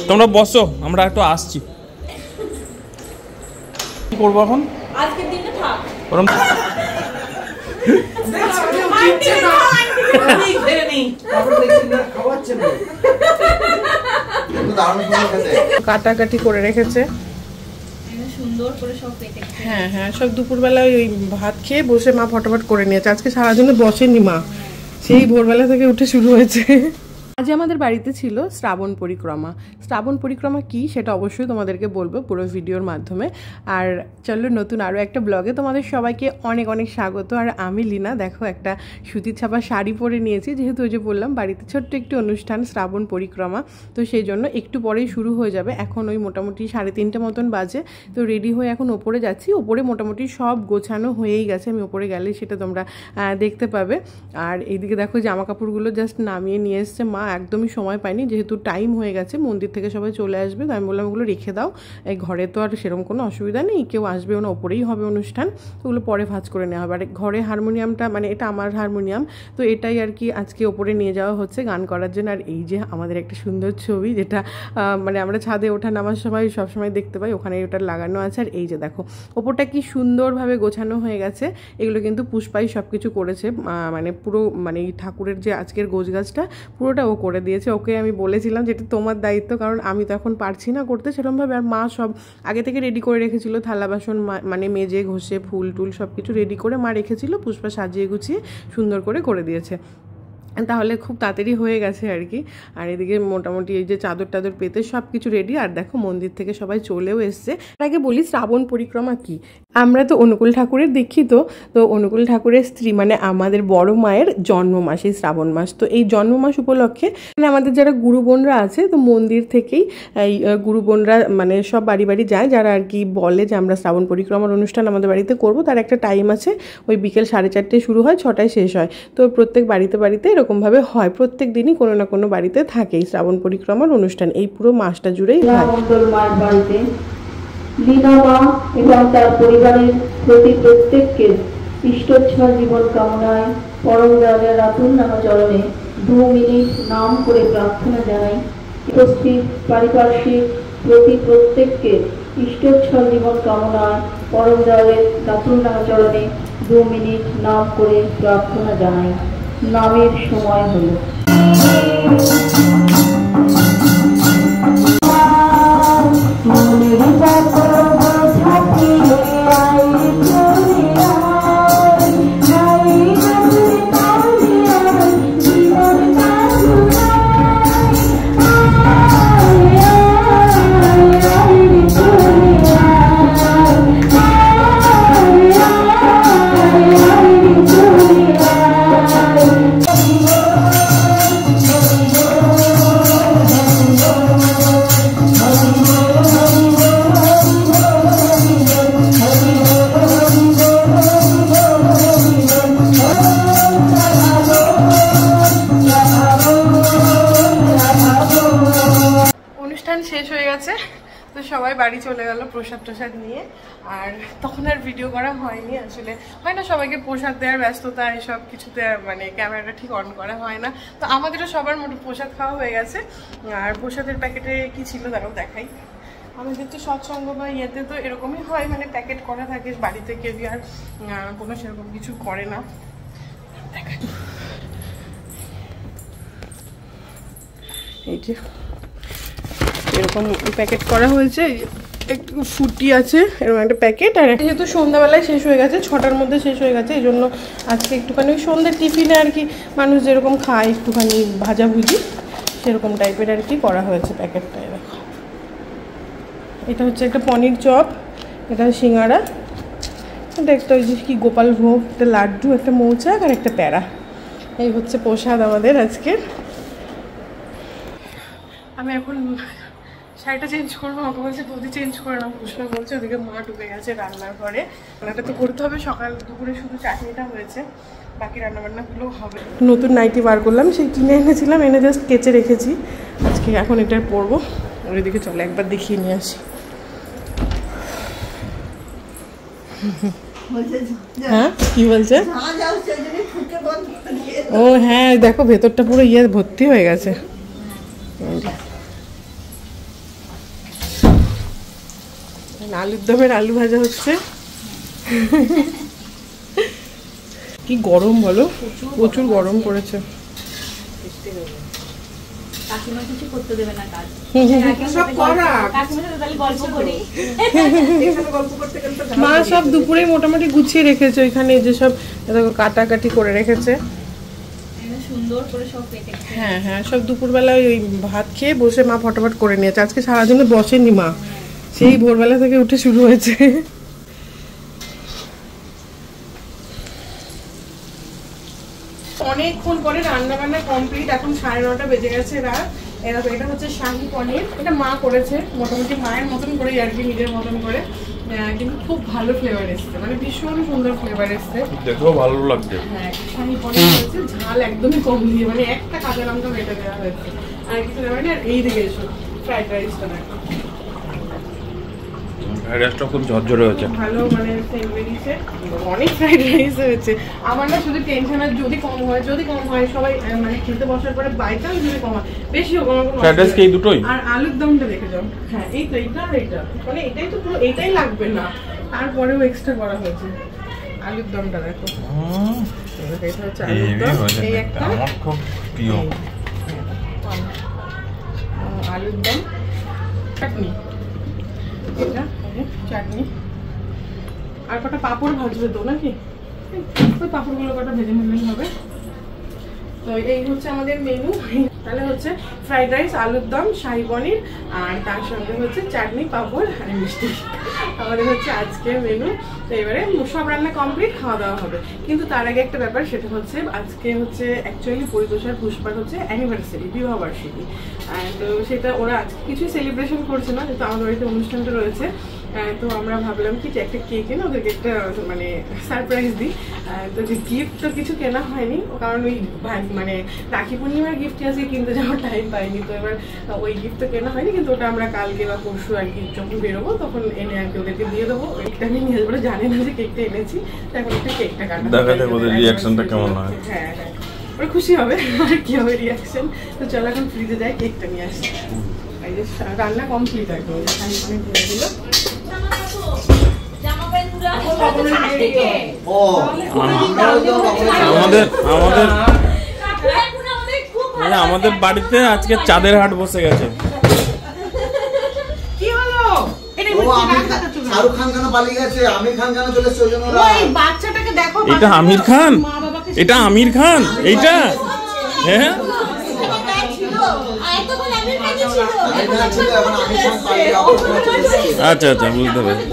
তোমরা বসো, আমরা একটু আসছি। কি করবো এখন? আজকের দিনটা থাক। ওরম কাটাকাটি করে রেখেছে, সুন্দর করে সব কেটে। হ্যাঁ হ্যাঁ, সব দুপুরবেলায় ওই ভাত খেয়ে বসে মা ফটাফট করে নিয়েছে। আজকে সারাদিনে বসেনি মা, সেই ভোরবেলা থেকে উঠে শুরু হয়েছে। আজ আমাদের বাড়িতে ছিল শ্রাবণ পরিক্রমা। শ্রাবণ পরিক্রমা কি সেটা অবশ্যই তোমাদেরকে বলবো পুরো ভিডিওর মাধ্যমে। আর চলো, নতুন আরও একটা ব্লগে তোমাদের সবাইকে অনেক অনেক স্বাগত। আর আমি লীনা, দেখো একটা সুতির ছাপা শাড়ি পরে নিয়েছি, যেহেতু ওই যে বললাম বাড়িতে ছোট্ট একটি অনুষ্ঠান শ্রাবণ পরিক্রমা, তো সেই জন্য একটু পরেই শুরু হয়ে যাবে। এখন ওই মোটামুটি 3:30 মতন বাজে, তো রেডি হয়ে এখন ওপরে যাচ্ছি। ওপরে মোটামুটি সব গোছানো হয়েই গেছে, আমি ওপরে গেলে সেটা তোমরা দেখতে পাবে। আর এইদিকে দেখো জামা কাপড়গুলো জাস্ট নামিয়ে নিয়ে এসছে মা, একদমই সময় পাইনি, যেহেতু টাইম হয়ে গেছে, মন্দির থেকে সবাই চলে আসবে, তো আমি বললাম ওগুলো রেখে দাও, এই ঘরে তো আর সেরকম কোনো অসুবিধা নেই, কেউ আসবেও না, ওপরেই হবে অনুষ্ঠান, তো ওগুলো পরে ভাঁজ করে নেওয়া হবে। আর ঘরে হারমোনিয়ামটা, মানে এটা আমার হারমোনিয়াম, তো এটাই আর কি আজকে ওপরে নিয়ে যাওয়া হচ্ছে গান করার জন্য। আর এই যে আমাদের একটা সুন্দর ছবি, যেটা মানে আমরা ছাদে ওঠা নামার সময় সবসময় দেখতে পাই, ওখানে ওটা লাগানো আছে। আর এই যে দেখো ওপরটা কি সুন্দরভাবে গোছানো হয়ে গেছে, এগুলো কিন্তু পুষ্পাই সব কিছু করেছে, মানে পুরো মানে এই ঠাকুরের যে আজকের গোছগাছটা পুরোটা ও করে দিয়েছে। ওকে আমি বলেছিলাম যেটা তোমার দায়িত্ব, কারণ আমি তো এখন পারছি না করতে সেরকমভাবে। আর মা সব আগে থেকে রেডি করে রেখেছিল, থালা বাসন মানে মেজে ঘষে ফুল টুল সব কিছু রেডি করে মা রেখেছিল, পুষ্পা সাজিয়ে গুছিয়ে সুন্দর করে দিয়েছে, তাহলে খুব তাড়াতাড়ি হয়ে গেছে আর কি। আর এদিকে মোটামুটি এই যে চাদর টাদর পেতে সব কিছু রেডি। আর দেখো মন্দির থেকে সবাই চলেও এসছে। আগে বলি শ্রাবণ পরিক্রমা কি। আমরা তো অনুকূল ঠাকুরের দীক্ষিত, তো অনুকূল ঠাকুরের স্ত্রী মানে আমাদের বড় মায়ের জন্ম মাস এই শ্রাবণ মাস। তো এই জন্ম মাস উপলক্ষে মানে আমাদের যারা গুরু বোনরা আছে, তো মন্দির থেকেই এই গুরু বোনরা মানে সব বাড়ি বাড়ি যায়, যারা আর কি বলে যে আমরা শ্রাবণ পরিক্রমার অনুষ্ঠান আমাদের বাড়িতে করব। তার একটা টাইম আছে, ওই বিকেল 4:30 শুরু হয়, 6টায় শেষ হয়। তো প্রত্যেক বাড়িতে বাড়িতে এরকমভাবে হয়, প্রত্যেক দিনই কোনো না কোনো বাড়িতে থাকে এই শ্রাবণ পরিক্রমার অনুষ্ঠান, এই পুরো মাসটা জুড়েই হয়। মায়ের বাড়িতে লীনা মা এবং তার পরিবারের প্রতি প্রত্যেককে ইষ্টচ্ছল জীবন কামনায় পরম দয়ালের রাতুল নামচরণে 2 মিনিট নাম করে প্রার্থনা জানাই। উপস্থিত পারিপার্শ্বিক প্রতি প্রত্যেককে ইষ্টচ্ছল জীবন কামনায় পরম দয়ালের রাতুল নামচরণে 2 মিনিট নাম করে প্রার্থনা জানাই। নামের সময় হলো। শেষ হয়ে গেছে, তো সবাই বাড়ি চলে গেল প্রসাদ টোসাদ নিয়ে। আর তখন আর ভিডিও করা হয়নি, আসলে হয় না সবাইকে প্রসাদ দেওয়ার ব্যস্ততা, এসব কিছুতে মানে ক্যামেরাটা ঠিক অন করা হয় না। তো আমাদেরও সবার মোট প্রসাদ খাওয়া হয়ে গেছে। আর প্রসাদের প্যাকেটে কি ছিল তারাও দেখাই। আমাদের তো সৎসঙ্গ বা ইয়েতে তো এরকমই হয়, মানে প্যাকেট করা থাকে, বাড়িতে কেউ আর কোনো সেরকম কিছু করে না। দেখাই এই যে এরকম প্যাকেট করা হয়েছে, একটু ফুটি আছে এরকম একটা প্যাকেট। আর যেহেতু সন্ধ্যাবেলায় শেষ হয়ে গেছে, 6টার মধ্যে শেষ হয়ে গেছে, এই জন্য আজকে একটুখানি সন্ধ্যের টিফিনে আর কি মানুষ যেরকম খায় একটুখানি ভাজাভুজি সেরকম টাইপের আর কি করা হয়েছে প্যাকেটটা। দেখো এটা হচ্ছে একটা পনির চপ, এটা সিঙ্গাড়া, এটা একটা ওই যে কি গোপাল ভোগ, একটা লাড্ডু, একটা মৌচাক আর একটা প্যারা। এই হচ্ছে প্রসাদ আমাদের আজকের। আমি এখন শাড়িটা চেঞ্জ করবো, আমাকে বলছে বৌদি চেঞ্জ করে নাও, পুষ্পা বলছে। ওদিকে মা ঢুকে গেছে রান্নার ঘরে, রান্নাটা তো করতে হবে, সকাল দুপুরে শুধু চাটনিটা হয়েছে, বাকি রান্নাবান্নাগুলো হবে। নতুন নাইটি বার করলাম, সেই কিনে এনেছিলাম, এনে জাস্ট কেচে রেখেছি আজকে, এখন এটা পরবো। ওর দিকে চলে একবার দেখিয়ে নিয়ে আসি। হ্যাঁ কি বলছে? ও হ্যাঁ দেখো ভেতরটা পুরো ইয়ে ভর্তি হয়ে গেছে। আলুর দমের আলু ভাজা হচ্ছে। কি গরম বলো, প্রচুর গরম পড়েছে। কাকিমা কিছু করতে দেবে না কাজ, সব করা কাকিমার সাথে তাহলে গল্প করি। মা সব দুপুরে মোটামুটি গুছিয়ে রেখেছে, ওইখানে যে সব কাটাকাটি করে রেখেছে। সুন্দর করে সব কেটে, হ্যাঁ হ্যাঁ, সব দুপুরবেলায় ওই ভাত খেয়ে বসে মা ফটাফট করে নিয়েছে। আজকে সারাদিনে বসেনি মা, সেই ভোরবেলা থেকে উঠে শুরু হয়েছে। অনেকক্ষণ পরে রান্না বান্না কমপ্লিট, এখন 9:30 বেজে গেছে রাত। এটা হচ্ছে শাহী পনির, এটা মা করেছে মোটামুটি মায়ের মতন করে আর কি, নিজের মতন করে, কিন্তু খুব ভালো ফ্লেভার এসছে, মানে ভীষণ সুন্দর ফ্লেভার এসছে, দেখো ভালো লাগছে। হ্যাঁ শাহী পনির হয়েছে, ঝাল একদমই কম দিয়ে, মানে একটা কাঁচা লঙ্কা বেটে দেওয়া হয়েছে, আর কিছু দেওয়া হয়নি। আর এই দিকে এসো ফ্রাইড রাইসটা দেখো, ফ্রাইড রাইসটা খুব ঝরঝরে হয়েছে, ভালো মানে সেন্ট বেরিয়েছে, অনেক ফ্রাইড রাইস হয়েছে। আমার না শুধু টেনশন আর যদি কম হয় সবাই মানে খেতে বসার পরে বাই চান্স যদি কম হয়, বেশি হোক আমার কোনো ফ্রাইড রাইস কি এই দুটোই? আর আলুর দমটা দেখে যাও, হ্যাঁ এই তো এইটা আর এইটা, মানে এটাই তো পুরো, এইটাই লাগবে না, তারপরেও এক্সট্রা করা হয়েছে। আলুর দমটা দেখো, এটা হচ্ছে আলুর দম, এই একটা আমার খুব প্রিয় আলুর দম, চাটনি, এটা চাটনি, আর কটা পাঁপড় ভাজবে তো নাকি, ওই পাঁপড়গুলো কটা ভেজে নিলেই হবে। তো এই হচ্ছে আমাদের মেনু। তাহলে হচ্ছে ফ্রাইড রাইস, আলুর দম, শাহী পনির, আর তার সঙ্গে হচ্ছে চাটনি, পাঁপড় আর মিষ্টি, আমাদের হচ্ছে আজকের মেনু। তো এবারে সব রান্না কমপ্লিট, খাওয়া দাওয়া হবে। কিন্তু তার আগে একটা ব্যাপার, সেটা হচ্ছে আজকে হচ্ছে অ্যাকচুয়ালি পরিতোষার পুষ্পার হচ্ছে অ্যানিভার্সারি, বিবাহবার্ষিকী। তো সেটা ওরা আজকে কিছুই সেলিব্রেশন করছে না, যেহেতু আমাদের বাড়িতে অনুষ্ঠানটা রয়েছে। তো আমরা ভাবলাম কি যে একটা কেক এনে ওদেরকে একটা মানে সারপ্রাইজ দিই। তো গিফট তো কিছু কেনা হয়নি, কারণ ওই মানে রাখি পূর্ণিমার গিফট আজকে কিনতে যাওয়ার টাইম পাইনি। তো এবার ওই গিফট তো কেনা হয়নি, কিন্তু ওটা আমরা কালকে বা পরশু আর কি যখন বেরোবো তখন এনে আর কি ওদেরকে দিয়ে দেবো। কেকটা আমি নিয়ে যাবো, জানি না যে কেকটা এনেছি, তো এখন একটা কেকটা কাটা, দেখা যাক ওদের রিয়াকশনটা কেমন হয়। হ্যাঁ হ্যাঁ, ওরা খুশি হবে আর কি হবে রিয়াকশন। তো চলো এখন ফ্রিজে যাই, কেকটা নিয়ে আসি। এই যে রান্না কমপ্লিট একদম, শাহী পনির দিয়ে দিল। আমাদের বাড়িতে আজকে চাঁদের হাট বসে গেছে। কি হলো? শাহরুখ খান কেন পালিয়ে গেছে, আমির খান কেন চলে এসেছে? ওই জন্য বাচ্চাটাকে দেখো, এটা আমির খান, এটা আমির খান, এইটা হ্যাঁ আচ্ছা আচ্ছা, বুঝতে পারছি।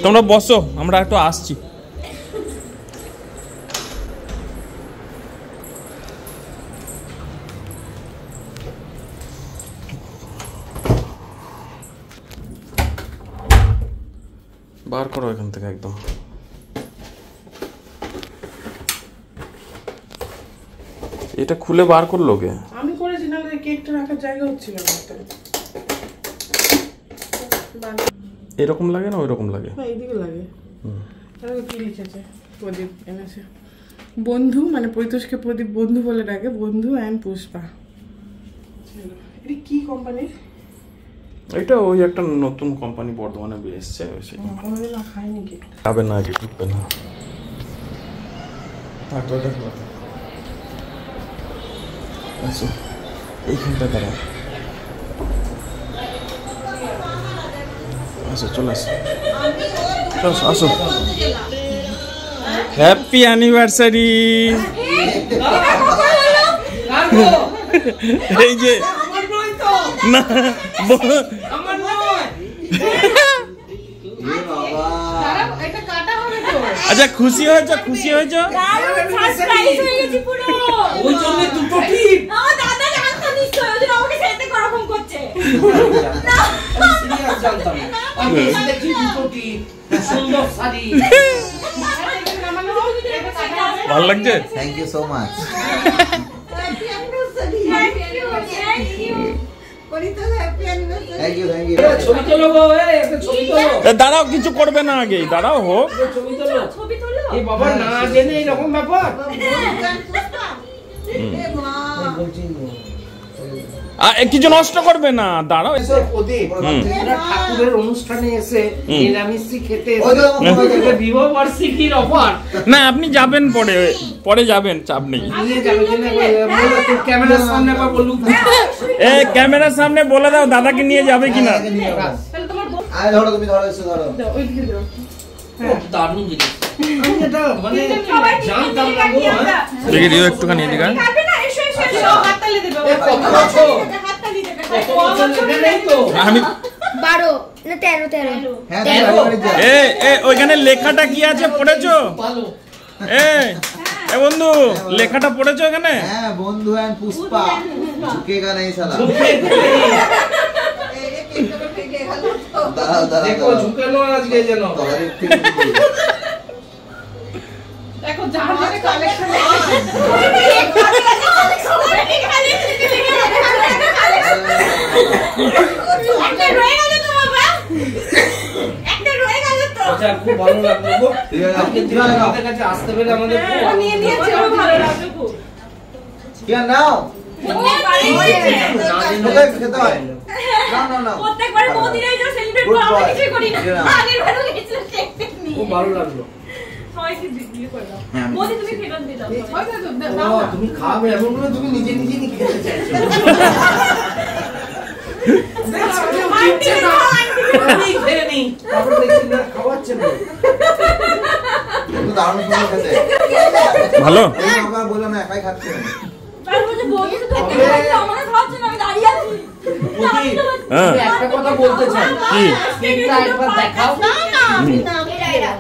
তোমরা বসো, আমরা একটু আসছি। বার করো এখান থেকে একদম। এটা খুলে বার করলো কে? আমি করেছি, না কেকটা রাখার জায়গা হচ্ছিল না। এরকম লাগে না ওইরকম লাগে? না এইদিকে লাগে। কি লিখেছে? প্রদীপ এনেছে, বন্ধু, মানে পরিতোষকে প্রদীপ বন্ধু বলে ডাকে, বন্ধু অ্যান্ড পুষ্পা। এটা কি কোম্পানির? এটা ওই একটা নতুন কোম্পানি বর্ধমানে এসছে, আমাদের না খাইনি কেক, খাবে না কি ঢুকবে না। তারপর দেখো আচ্ছা, এইখানটা দাঁড়া, আচ্ছা চলে আসো, আসো। Happy anniversary. এই যে না আচ্ছা, খুশি হয়েছ? খুশি হয়েছ? ভালো লাগছে? Thank you so much. দাঁড়াও, কিছু করবে না, আগে দাঁড়াও হোক। বাবা না জেনে এরকম ব্যাপার। কিছু নষ্ট করবে না, দাঁড়াও। ঠাকুরের অনুষ্ঠানে এসে নিরামিষি খেতে বিবাহবার্ষিকীর অফার। না আপনি যাবেন, পরে যাবেন, চাপ নেই। ক্যামেরার সামনে বলুন, ক্যামেরার সামনে বলে দাও দাদাকে নিয়ে যাবে কিনা। ধরো তুমি, ধরো এসে ধরো। দারুণ জিনিস, আমি এটা মানে জানতাম না গো। দেখে দিও একটুখানি এদিকে। আমি 12 না 13 হ্যাঁ, ওইখানে লেখাটা কি আছে পড়েছো? এ বন্ধু, লেখাটা পড়েছো এখানে? হ্যাঁ, বন্ধু এন্ড পুষ্পা ঝুঁকেগা नहीं साला। দাঁড়াও দাঁড়াও, দেখো ঝুঁকানো আজকে যেন। দেখো যার যার কালেকশন আচ্ছা, খুব ভালো লাগলো গো। আজকে তোমাদের কাছে আসতে পেরে আমাদের খুব ভালো লাগলো খুব। কি নাও খেতে হয়। না প্রত্যেকবার বৌদিরাই যা সেলিব্রেট করে আমরা কিছু করি না। আগের বারও গেছিল টেকটেক নিয়ে। খুব ভালো লাগলো। সবাইকে জিজ্ঞেস করে দাও। বৌদি তুমি ফেরত দিয়ে দাও। ও, তুমি খাবে এমন করে তুমি নিজে নিজে নি খেতে চাইছো। আমি খেয়ে নি, তারপর দেখছি না খাওয়াচ্ছে না। একটু দারুণ সুন্দর খেতে। ভালো। বাবা বললাম না একাই খাচ্ছে। তারপর যে বৌদি তো দেখতে আমার খাওয়াচ্ছে না, আমি দাঁড়িয়ে আছি। আমি একটা কথা বলতে চাই। কি? কেকটা একবার দেখাও। এরা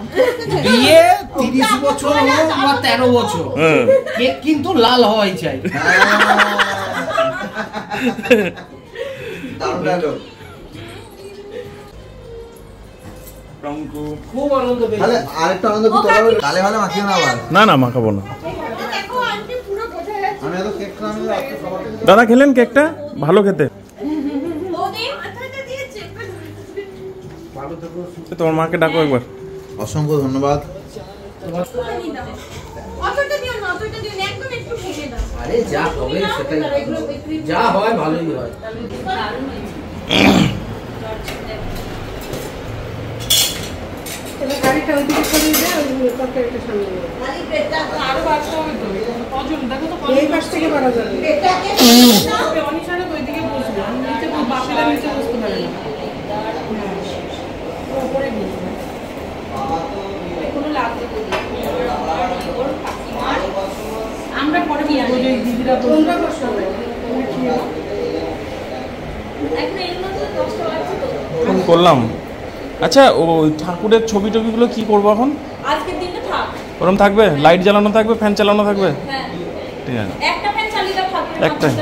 বিয়ে 30 বছর হোক বা 13 বছর, কেক কিন্তু লাল হওয়াই চাই। দারুণ লাগলো। খুব আনন্দ পেয়েছি। তাহলে আরেকটা আনন্দ কি তোলা হবে? কালে ভালো মাখিও না আবার। না মাখাবো না। দেখো আন্টি পুরো বোঝা যাচ্ছে। আমি এত কেক খাওয়ানো রাখতে সবাইকে। দাদা খেলেন কেকটা? ভালো খেতে। বৌদি মাথাটা দিয়েছে। ভালো থেকো। তোমার মাকে ডাকো একবার। অসংখ্য ধন্যবাদ। অতটা দিও না, অতটা দিও না, একদম একটু ভেঙে দাও। আরে যা হবে সেটাই, যা হয় ভালোই হয়। গাড়িটা ওইদিকে সরিয়ে দে, ওই তরকারিটা সামনে নিয়ে। খালি পেটটা আরো বাড়তে হবে তো, কজন দেখো তো, এই পাশ থেকে বাড়া যাবে। পেটটাকে অনিশারা ওইদিকে বসবে, নিচে বাকিরা নিচে বসতে পারে না। ওপরে বসবে। কোনো লাভ দিতে দিই। ওর কাকিমার আমরা পরে বলবো যে দিদিরা তোমরা বসো। এখন এর মধ্যে 10টা বাজছে তো। ফোন করলাম। আচ্ছা, ওই ঠাকুরের ছবি টবিগুলো কি করবো এখন? আজকের দিনটা থাক। ওরম থাকবে? লাইট জ্বালানো থাকবে, ফ্যান চালানো থাকবে? হ্যাঁ, ঠিক আছে। একটা ফ্যান চালিয়ে দাও ঠাকুরের একটাই।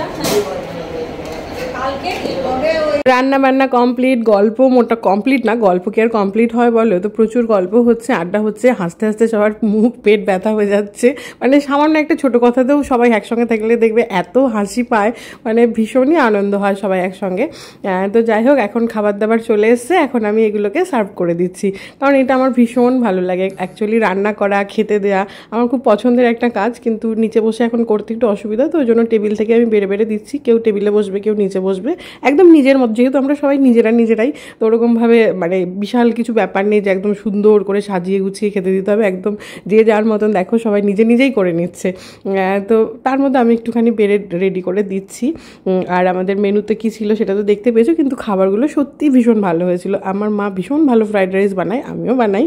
কালকে তবে ওই রান্না বান্না কমপ্লিট, গল্প মোটা কমপ্লিট না, গল্প কি আর কমপ্লিট হয় বলো, তো প্রচুর গল্প হচ্ছে, আড্ডা হচ্ছে, হাসতে হাসতে সবার মুখ পেট ব্যথা হয়ে যাচ্ছে। মানে সামান্য একটা ছোট কথাতেও সবাই একসঙ্গে থাকলে দেখবে এত হাসি পায়, মানে ভীষণই আনন্দ হয় সবাই একসঙ্গে। তো যাই হোক, এখন খাবার দাবার চলে এসছে, এখন আমি এগুলোকে সার্ভ করে দিচ্ছি, কারণ এটা আমার ভীষণ ভালো লাগে। অ্যাকচুয়ালি রান্না করা, খেতে দেওয়া আমার খুব পছন্দের একটা কাজ, কিন্তু নিচে বসে এখন করতে একটু অসুবিধা, তো ওই জন্য টেবিল থেকে আমি বেড়ে বেড়ে দিচ্ছি। কেউ টেবিলে বসবে, কেউ নিচে বসবে, একদম নিজের মতো, যেহেতু আমরা সবাই নিজেরাই, তো ওরকমভাবে মানে বিশাল কিছু ব্যাপার নেই যে একদম সুন্দর করে সাজিয়ে গুছিয়ে খেতে দিতে হবে, একদম যে যার মতন দেখো সবাই নিজেই করে নিচ্ছে। তো তার মধ্যে আমি একটুখানি বেড়ে রেডি করে দিচ্ছি। আর আমাদের মেনুতে কী ছিল সেটা তো দেখতে পেয়েছো, কিন্তু খাবারগুলো সত্যিই ভীষণ ভালো হয়েছিল। আমার মা ভীষণ ভালো ফ্রাইড রাইস বানায়, আমিও বানাই।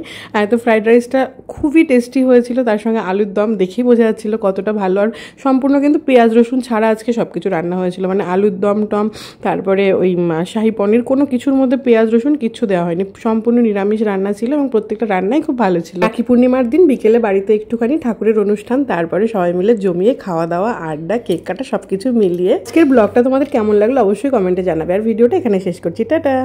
তো ফ্রাইড রাইসটা খুবই টেস্টি হয়েছিল, তার সঙ্গে আলুর দম দেখেই বোঝা যাচ্ছিল কতটা ভালো। আর সম্পূর্ণ কিন্তু পেঁয়াজ রসুন ছাড়া আজকে সব কিছু রান্না হয়েছিল, মানে আলুর দম টম, তারপরে ওই শাহি পনির, কোনো কিছুর মধ্যে পেঁয়াজ রসুন কিচ্ছু দেওয়া হয়নি, সম্পূর্ণ নিরামিষ রান্না ছিল এবং প্রত্যেকটা রান্নাই খুব ভালো ছিল। রাখি পূর্ণিমার দিন বিকেলে বাড়িতে একটুখানি ঠাকুরের অনুষ্ঠান, তারপরে সবাই মিলে জমিয়ে খাওয়া দাওয়া, আড্ডা, কেক কাটা সবকিছু মিলিয়ে আজকের ব্লগটা তোমাদের কেমন লাগলো অবশ্যই কমেন্টে জানাবে। আর ভিডিওটা এখানে শেষ করছি, টাটা।